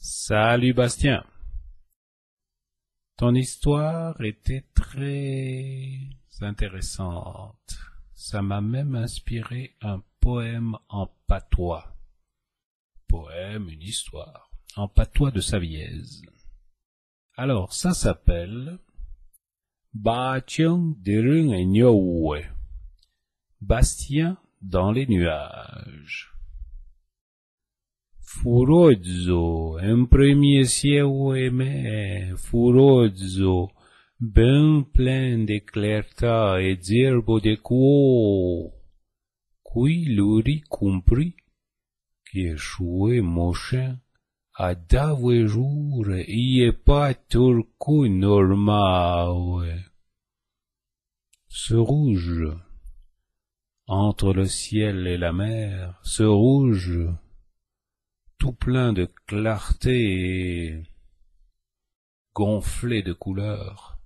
Salut Bastien. Ton histoire était très intéressante. Ça m'a même inspiré un poème en patois. Poème, une histoire, en patois de Savièse. Alors, ça s'appelle Bastien Derungenyowe. Bastien dans les nuages. Furozzo, un premier ciel aimé, Furozzo, ben plein de clarté et d'herbe de quo, qui l'aurait compris, qu'échouer mon chien, à d'avoir jour, y est pas turco normal. Ce rouge, entre le ciel et la mer, ce rouge, tout plein de clarté et gonflé de couleurs,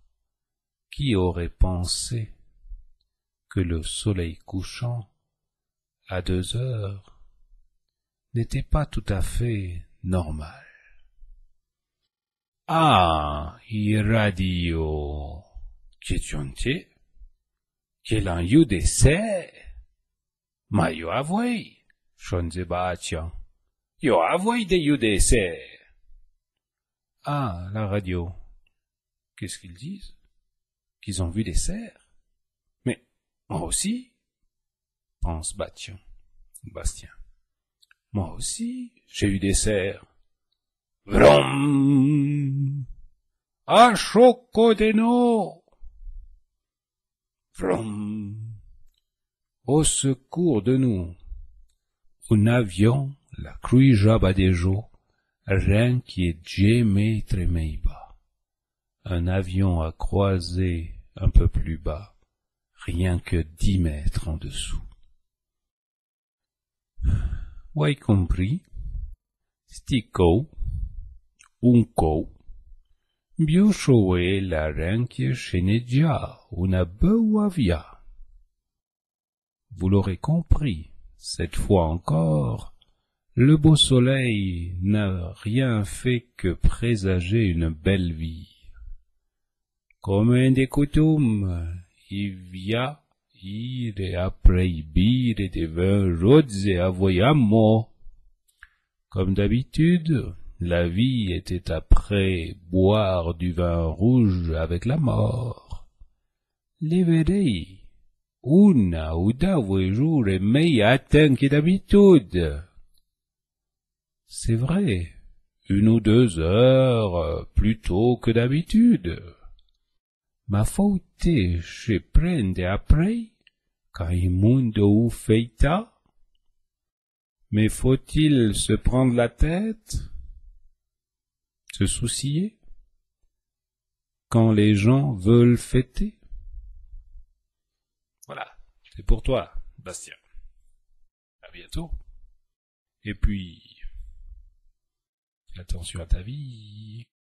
qui aurait pensé que le soleil couchant, à 2 heures, n'était pas tout à fait normal. Ah, irradio, questionte, quel en you dessert, ma yo avoué, chonze batian. Yo avoué de you dessert. Ah, la radio. Qu'est-ce qu'ils disent? Qu'ils ont vu des cerfs? Mais moi aussi, pense Bastien. Moi aussi, j'ai eu des cerfs. Vroom! À Chocodeno! Vroom! Au secours de nous! Un avion, la cruija badejo, rien qui est jamais tremeiba. Un avion a croisé un peu plus bas, rien que 10 mètres en dessous. Wai compris? Stico, unco, biuchoe la renchie sceneggia, una beua via. Vous l'aurez compris, cette fois encore, le beau soleil n'a rien fait que présager une belle vie. Comme un des coutumes, il via ire après bire des vins roses et avoyamo. Comme d'habitude, la vie était après boire du vin rouge avec la mort. Les vedei, una ou deux jours et meilleur atteint que d'habitude. C'est vrai, 1 ou 2 heures plus tôt que d'habitude. Ma faute je prende après, quand il mundo ou feita. Mais faut-il se prendre la tête, se soucier, quand les gens veulent fêter? Voilà, c'est pour toi, Bastien. À bientôt. Et puis, attention à ta vie.